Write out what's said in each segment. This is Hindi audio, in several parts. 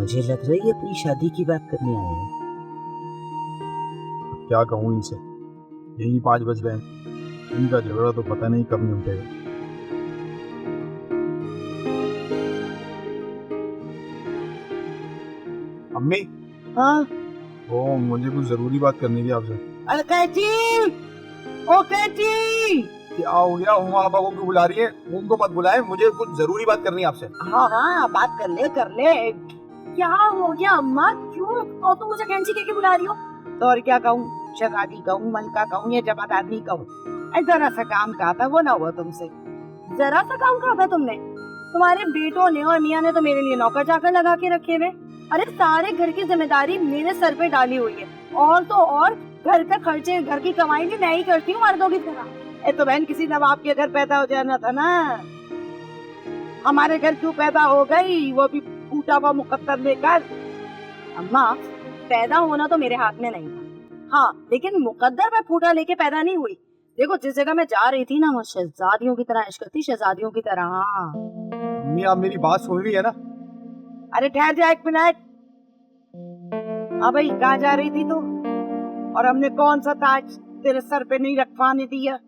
मुझे लग रही है अपनी शादी की बात करने आए हैं। क्या कहूँ इनसे, यही 5 बज गए, इनका झगड़ा तो पता नहीं कब निपटेगा। अम्मी, हाँ वो मुझे कुछ जरूरी बात करनी थी आपसे। अरे कैची, ओ कैची। क्या हो गया? उमा आपा को क्यों बुला रही है? उनको मत बुलाए, मुझे कुछ जरूरी बात करनी है आपसे। हाँ हाँ बात कर ले कर ले। क्या हो गया अम्मा, क्यों और तुम मुझे कैंची कह के बुला रही हो? तो और क्या कहूँ, शहजादी कहूँ, मलका कहूँ या जमात आदमी कहूँ? जरा सा काम कहा था, वो ना हुआ तुमसे। जरा सा काम कहा था तुमने? तुम्हारे बेटों ने और मियाँ ने तो मेरे लिए नौकर चाकर लगा के रखे हुए। अरे सारे घर की जिम्मेदारी मेरे सर पे डाली हुई है, और तो और घर का खर्चे, घर की कमाई भी मैं ही करती हूँ मर्दों की तरह। तो बहन किसी नवाब के घर पैदा हो जाना था ना, हमारे घर क्यों पैदा हो गई, वो भी फूटा हुआ मुकद्दर लेकर। अम्मा, पैदा होना तो मेरे हाथ में नहीं था, हाँ, लेकिन मुकद्दर में फूटा लेके पैदा नहीं हुई। देखो जिस जगह मैं जा रही थी ना, वो शहजादियों की तरह इश्क करती, शहजादियों की तरह। हाँ अम्मी, आप मेरी बात सुन रही है ना? अरे ठहर जा 1 मिनट। अब भाई कहाँ जा रही थी तू, और हमने कौन सा ताज तेरे सर पे नहीं रखवाने दिया?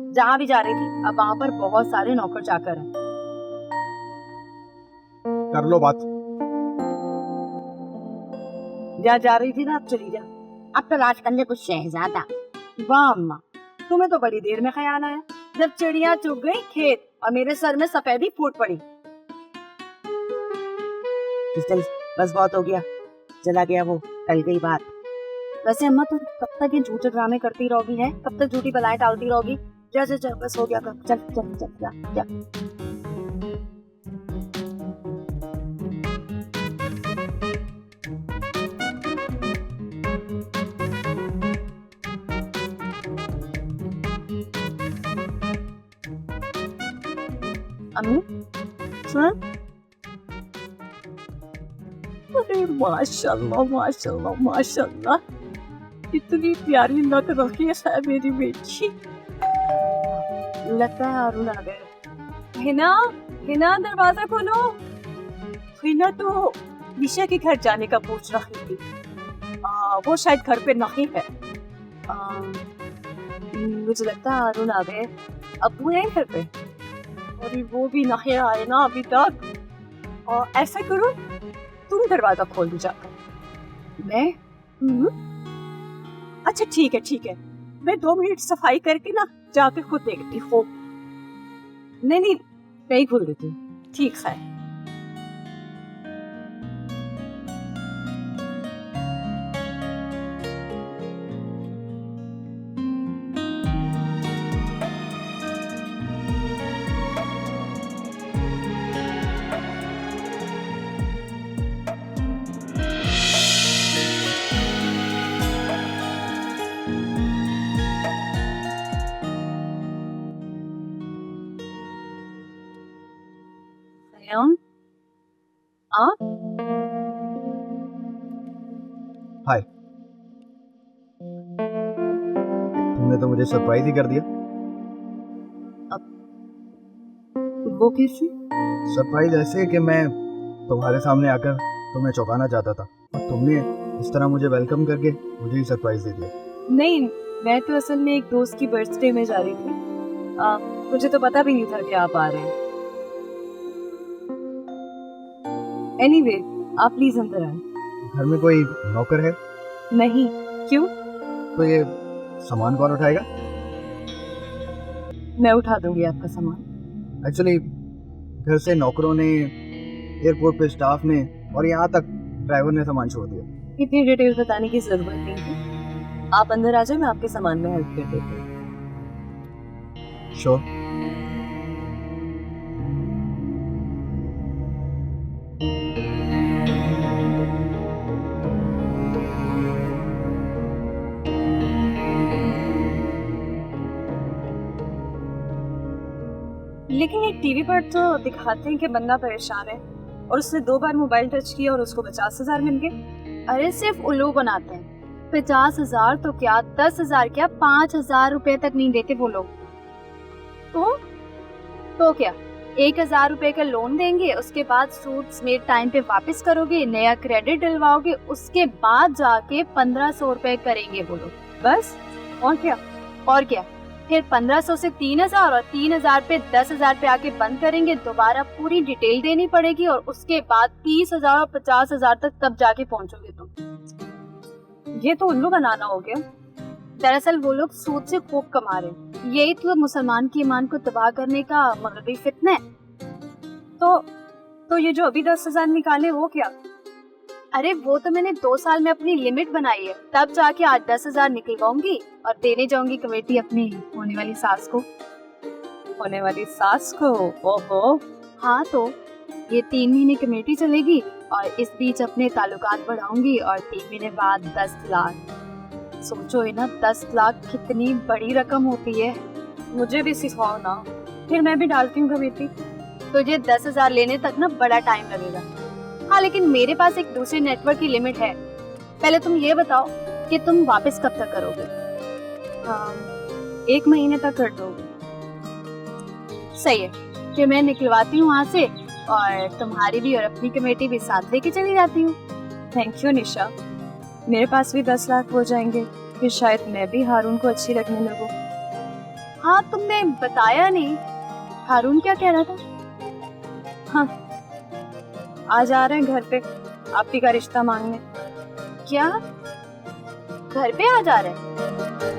जहाँ भी जा रही थी, अब वहाँ पर बहुत सारे नौकर चाकर हैं। कर लो बात। जा रही थी ना, अब चली जा। अब तलाश कर ले कुछ शहजादा। वाह अम्मा, तुम्हें तो बड़ी देर में ख्याल आया, जब चिड़िया चुग गई खेत और मेरे सर में सफेदी फूट पड़ी। चल बस बहुत हो गया, चला गया वो, टल गई बात। वैसे अम्मा तुम कब तक ये झूठे ड्रामे करती रहोगी? है कब तक झूठी बलाएं टालती रहोगी? चल चल बस हो गया, चल चल चल जा जा। अम्मी सुन। अरे माशाल्लाह माशाल्लाह माशाल्लाह, इतनी प्यारी लग रही है मेरी बेटी। लगता है अरुण आ गए। हिना, हिना दरवाजा खोलो। हिना तो निशा के घर जाने का पूछ रही थी, वो शायद घर पे नहीं है। मुझे लगता है अरुण आ गए, अब्बू है घर पे, और वो भी नहीं आए ना अभी तक। और ऐसा करो, तुम दरवाजा खोल दो जाकर। मैं? अच्छा ठीक है, मैं 2 मिनट सफाई करके ना जाके खुद देखती हूँ। नहीं मैं ही खोल देती हूँ। ठीक है। आप? हाय, तुमने तो मुझे सरप्राइज ही कर दिया। वो कैसे? सरप्राइज ऐसे कि मैं तुम्हारे सामने आकर तुम्हें चौंकाना चाहता था, और तुमने इस तरह मुझे वेलकम करके मुझे ही सरप्राइज दे दिया। नहीं, मैं तो असल में एक दोस्त की बर्थडे में जा रही थी, मुझे तो पता भी नहीं था कि आप आ रहे हैं। एनीवे, आप प्लीज अंदर आए। घर में कोई नौकर है? नहीं, क्यों? तो ये सामान कौन उठाएगा? मैं उठा दूंगी आपका सामान। एक्चुअली घर से नौकरों ने, एयरपोर्ट पे स्टाफ ने, और यहाँ तक ड्राइवर ने सामान छोड़ दिया। इतनी डिटेल बताने की जरूरत नहीं थी। आप अंदर आ जाए, मैं आपके सामान में हेल्प कर देती हूँ। श्योर। लेकिन एक टीवी पर तो दिखाते हैं कि बंदा परेशान है और उसने 2 बार मोबाइल टच किया और उसको 50,000 मिल गए। अरे सिर्फ उल्लू बनाते हैं। 50,000 तो क्या, 10,000 क्या, 5,000 रुपए तक नहीं देते वो लोग। तो क्या 1000 रुपए का लोन देंगे, उसके बाद सूद समेत टाइम पे वापस करोगे, नया क्रेडिट डलवाओगे, उसके बाद जाके 1500 रुपए करेंगे वो लोग। बस, और क्या? और क्या, फिर 1500 से 3000 और 3000 पे 10,000 पे आके बंद करेंगे, दोबारा पूरी डिटेल देनी पड़ेगी और उसके बाद 30,000 और 50,000 तक तब जाके पहुंचोगे तुम। ये तो उल्लू बनाना हो गया। दरअसल वो लोग सूद से खूब कमा रहे हैं, यही तो मुसलमान की ईमान को तबाह करने का मगरबी फितना है। तो ये जो अभी 10,000 निकाले वो क्या? अरे वो तो मैंने 2 साल में अपनी लिमिट बनाई है, तब जाके आज 10,000 निकलवाऊंगी और देने जाऊंगी कमेटी अपनी होने वाली सास को। होने वाली सास को? ओहो। हाँ, तो ये 3 महीने कमेटी चलेगी और इस बीच अपने ताल्लुकात बढ़ाऊंगी और 3 महीने बाद 10 लाख। सोचो है ना, 10 लाख कितनी बड़ी रकम होती है। मुझे भी सिखाओ ना, फिर मैं भी डालती हूँ कमेटी। तुझे 10,000 लेने तक ना बड़ा टाइम लगेगा। हाँ, लेकिन मेरे पास एक दूसरे नेटवर्क की लिमिट है। पहले तुम ये बताओ कि तुम वापस कब तक करोगे? 1 महीने तक कर दोगे? सही है, फिर मैं निकलवाती हूँ वहाँ से और तुम्हारी भी और अपनी कमेटी भी साथ लेके चली जाती हूँ। थैंक यू निशा, मेरे पास भी 10 लाख हो जाएंगे, फिर शायद मैं भी हारून को अच्छी लगने लगूं। हाँ, तुमने बताया नहीं, हारून क्या कह रहा था? हाँ, आज आ रहे हैं घर पे आप ही का रिश्ता मांगने। क्या घर पे आ जा रहे हैं?